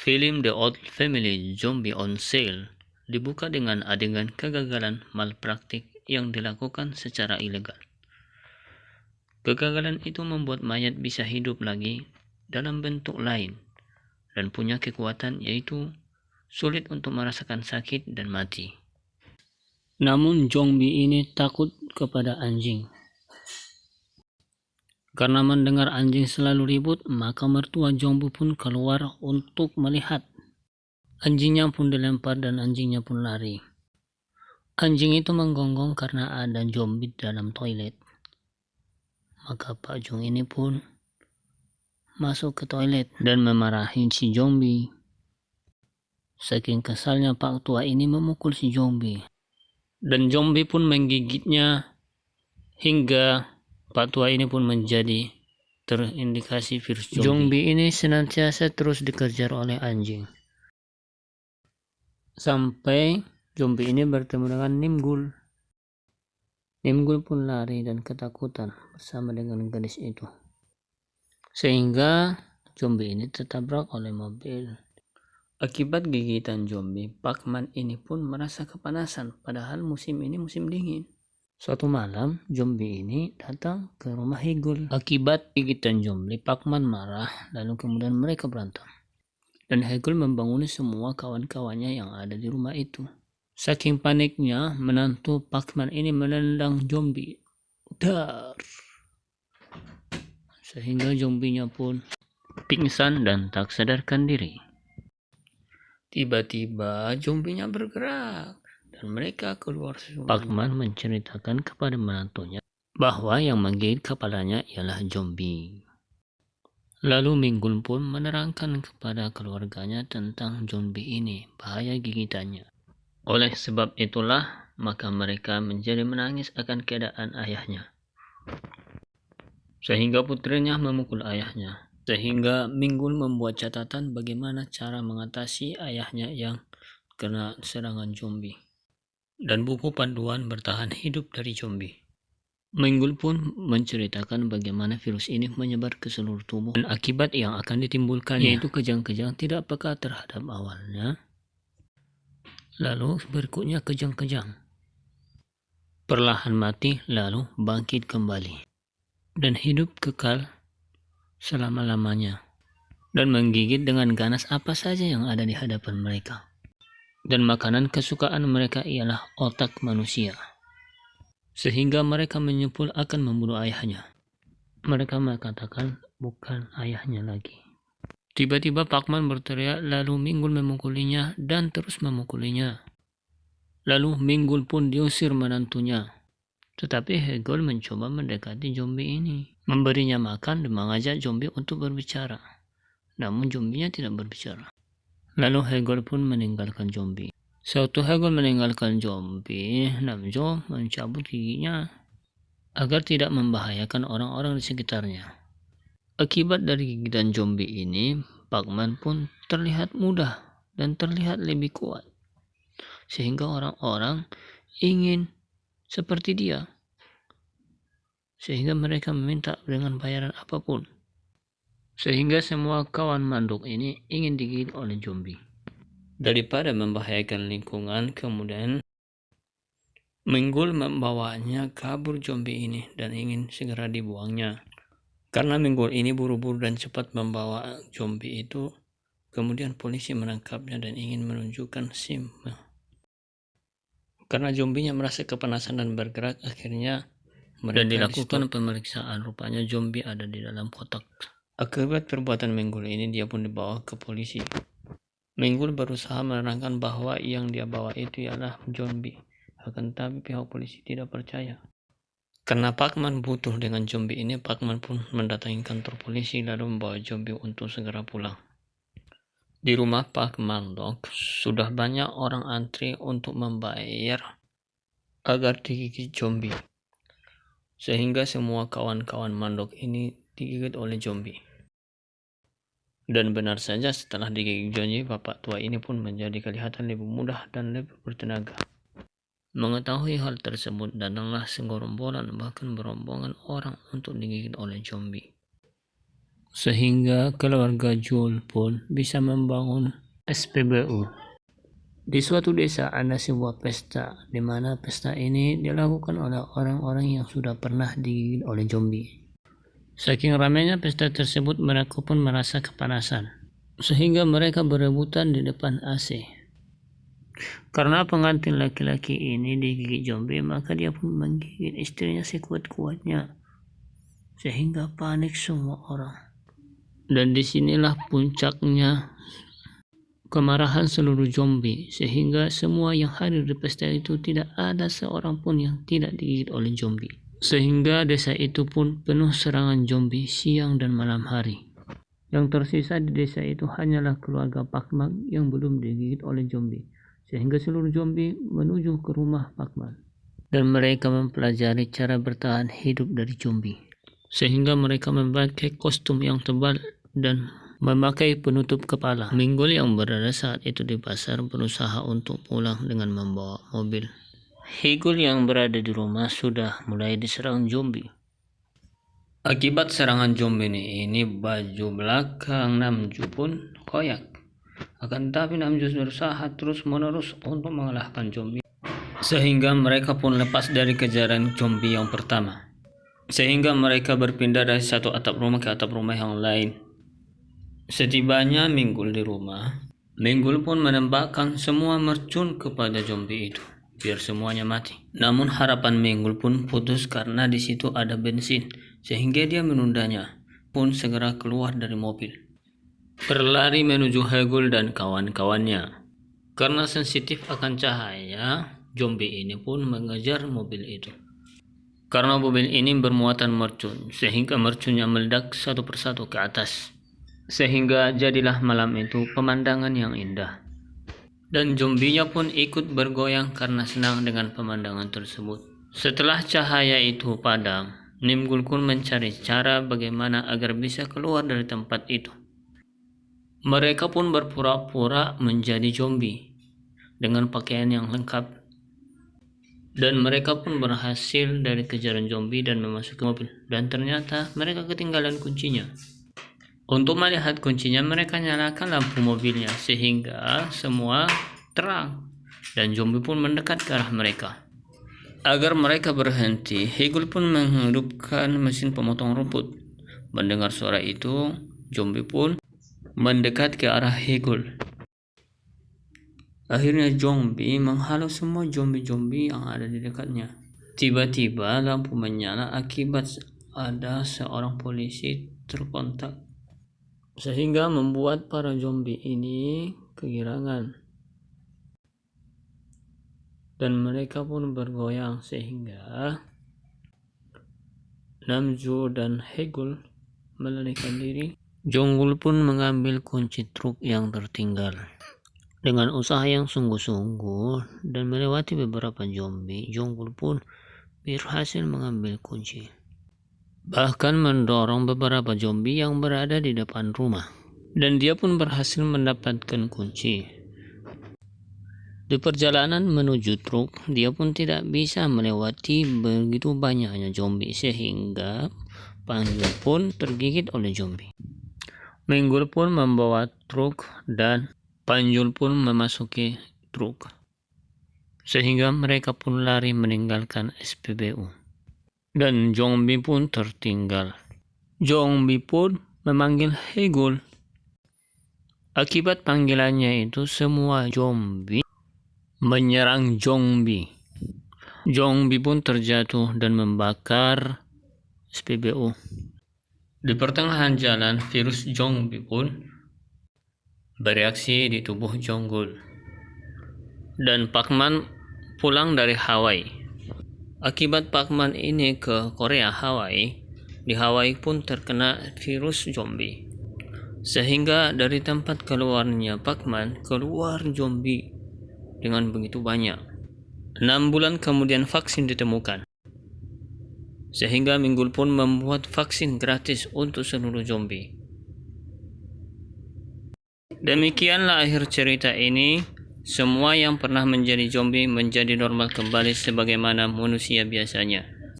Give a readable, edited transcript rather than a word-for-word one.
Film The Old Family Zombie on Sale dibuka dengan adegan kegagalan malpraktik yang dilakukan secara ilegal. Kegagalan itu membuat mayat bisa hidup lagi dalam bentuk lain dan punya kekuatan, yaitu sulit untuk merasakan sakit dan mati. Namun zombie ini takut kepada anjing. Karena mendengar anjing selalu ribut, maka mertua zombie pun keluar untuk melihat. Anjingnya pun dilempar dan anjingnya pun lari. Anjing itu menggonggong karena ada zombie dalam toilet. Maka Pak Jung ini pun masuk ke toilet dan memarahi si zombie. Saking kesalnya Pak tua ini memukul si zombie. Dan zombie pun menggigitnya hingga Pak tua ini pun menjadi terindikasi virus zombie. Zombie ini senantiasa terus dikejar oleh anjing. Sampai zombie ini bertemu dengan Nimgul. Nimgul pun lari dan ketakutan bersama dengan gadis itu. Sehingga zombie ini tertabrak oleh mobil. Akibat gigitan zombie, Pakman ini pun merasa kepanasan, padahal musim ini musim dingin. Suatu malam, zombie ini datang ke rumah Hegel. Akibat gigitan zombie, Pakman marah, lalu kemudian mereka berantem. Dan Hegel membanguni semua kawan-kawannya yang ada di rumah itu. Saking paniknya, menantu Pakman ini menendang zombie. Dar. Sehingga zombinya pun pingsan dan tak sadarkan diri. Tiba-tiba zombinya bergerak dan mereka keluar semuanya. Pakman menceritakan kepada menantunya bahwa yang menggigit kepalanya ialah zombie. Lalu Minggul pun menerangkan kepada keluarganya tentang zombie ini, bahaya gigitannya. Oleh sebab itulah, maka mereka menjadi menangis akan keadaan ayahnya. Sehingga putrinya memukul ayahnya. Sehingga Minggul membuat catatan bagaimana cara mengatasi ayahnya yang kena serangan zombie. Dan buku panduan bertahan hidup dari zombie. Minggul pun menceritakan bagaimana virus ini menyebar ke seluruh tubuh dan akibat yang akan ditimbulkannya, yaitu kejang-kejang tidak peka terhadap awalnya, lalu berikutnya kejang-kejang, perlahan mati lalu bangkit kembali, dan hidup kekal selama-lamanya, dan menggigit dengan ganas apa saja yang ada di hadapan mereka. Dan makanan kesukaan mereka ialah otak manusia. Sehingga mereka menyepul akan membunuh ayahnya. Mereka mengatakan bukan ayahnya lagi. Tiba-tiba Pakman berteriak, lalu Minggul memukulinya dan terus memukulinya. Lalu Minggul pun diusir menantunya. Tetapi Hegel mencoba mendekati zombie ini, memberinya makan dan mengajak zombie untuk berbicara. Namun zombinya tidak berbicara. Lalu Hegel pun meninggalkan zombie. Sewaktu Hegel meninggalkan zombie, Namjo mencabut giginya agar tidak membahayakan orang-orang di sekitarnya. Akibat dari gigitan zombie ini, Pakman pun terlihat mudah dan terlihat lebih kuat. Sehingga orang-orang ingin seperti dia. Sehingga mereka meminta dengan bayaran apapun. Sehingga semua kawan manduk ini ingin digigit oleh zombie. Daripada membahayakan lingkungan, kemudian Minggul membawanya kabur zombie ini dan ingin segera dibuangnya. Karena Minggul ini buru-buru dan cepat membawa zombie itu, kemudian polisi menangkapnya dan ingin menunjukkan SIM. Karena zombinya merasa kepanasan dan bergerak, akhirnya dan dilakukan pemeriksaan. Rupanya zombie ada di dalam kotak. Akibat perbuatan Minggul ini, dia pun dibawa ke polisi. Minggul berusaha menerangkan bahwa yang dia bawa itu ialah zombie. Akan tetapi pihak polisi tidak percaya. Karena Pakman butuh dengan zombie ini, Pakman pun mendatangi kantor polisi lalu membawa zombie untuk segera pulang. Di rumah Pak Mandok sudah banyak orang antri untuk membayar agar digigit zombie. Sehingga semua kawan-kawan Mandok ini digigit oleh zombie. Dan benar saja setelah digigit zombie, bapak tua ini pun menjadi kelihatan lebih mudah dan lebih bertenaga. Mengetahui hal tersebut, datanglah segerombolan bahkan berombongan orang untuk digigit oleh zombie. sehingga keluarga Jul pun bisa membangun SPBU. Di suatu desa ada sebuah pesta, di mana pesta ini dilakukan oleh orang-orang yang sudah pernah digigit oleh zombie. Saking ramainya pesta tersebut, mereka pun merasa kepanasan, sehingga mereka berebutan di depan AC. Karena pengantin laki-laki ini digigit zombie, maka dia pun menggigit istrinya sekuat-kuatnya, sehingga panik semua orang. Dan disinilah puncaknya kemarahan seluruh zombie, sehingga semua yang hadir di pesta itu tidak ada seorang pun yang tidak digigit oleh zombie. Sehingga desa itu pun penuh serangan zombie siang dan malam hari. Yang tersisa di desa itu hanyalah keluarga Pakman yang belum digigit oleh zombie, sehingga seluruh zombie menuju ke rumah Pakman. Dan mereka mempelajari cara bertahan hidup dari zombie, sehingga mereka memakai kostum yang tebal dan memakai penutup kepala. Minggul yang berada saat itu di pasar berusaha untuk pulang dengan membawa mobil. Hegul yang berada di rumah sudah mulai diserang zombie. Akibat serangan zombie ini baju belakang Namju pun koyak. Akan tetapi Namju berusaha terus-menerus untuk mengalahkan zombie, sehingga mereka pun lepas dari kejaran zombie yang pertama. Sehingga mereka berpindah dari satu atap rumah ke atap rumah yang lain. Setibanya Minggul di rumah, Minggul pun menembakkan semua mercun kepada zombie itu, biar semuanya mati. Namun harapan Minggul pun putus karena di situ ada bensin, sehingga dia menundanya, pun segera keluar dari mobil, berlari menuju Hegul dan kawan-kawannya. Karena sensitif akan cahaya, zombie ini pun mengejar mobil itu. Karena mobil ini bermuatan mercun, sehingga mercunnya meledak satu persatu ke atas. Sehingga jadilah malam itu pemandangan yang indah. Dan zombinya pun ikut bergoyang karena senang dengan pemandangan tersebut. Setelah cahaya itu padam, Minggul pun mencari cara bagaimana agar bisa keluar dari tempat itu. Mereka pun berpura-pura menjadi zombie dengan pakaian yang lengkap. Dan mereka pun berhasil dari kejaran zombie dan memasuki mobil. Dan ternyata mereka ketinggalan kuncinya. Untuk melihat kuncinya, mereka nyalakan lampu mobilnya sehingga semua terang dan zombie pun mendekat ke arah mereka. Agar mereka berhenti, Hegul pun menghidupkan mesin pemotong rumput. Mendengar suara itu, zombie pun mendekat ke arah Hegul. Akhirnya zombie menghalau semua zombie-zombie yang ada di dekatnya. Tiba-tiba lampu menyala akibat ada seorang polisi terkontak, sehingga membuat para zombie ini kegirangan. Dan mereka pun bergoyang sehingga Namju dan Hegul melarikan diri. Jonggul pun mengambil kunci truk yang tertinggal. Dengan usaha yang sungguh-sungguh dan melewati beberapa zombie, Jonggul pun berhasil mengambil kunci. Bahkan mendorong beberapa zombie yang berada di depan rumah. Dan dia pun berhasil mendapatkan kunci. Di perjalanan menuju truk, dia pun tidak bisa melewati begitu banyaknya zombie, sehingga Panjul pun tergigit oleh zombie. Minggul pun membawa truk dan Panjul pun memasuki truk, sehingga mereka pun lari meninggalkan SPBU. Dan zombie pun tertinggal. Zombie pun memanggil Hegul. Akibat panggilannya itu, semua zombie menyerang zombie. Zombie pun terjatuh dan membakar SPBU. Di pertengahan jalan, virus zombie pun bereaksi di tubuh Jonggul. Dan Pakman pulang dari Hawaii. Akibat Pakman ini ke Korea Hawaii, di Hawaii pun terkena virus zombie. Sehingga dari tempat keluarnya Pakman keluar zombie dengan begitu banyak. 6 bulan kemudian vaksin ditemukan. Sehingga Minggul pun membuat vaksin gratis untuk seluruh zombie. Demikianlah akhir cerita ini. Semua yang pernah menjadi zombie menjadi normal kembali sebagaimana manusia biasanya.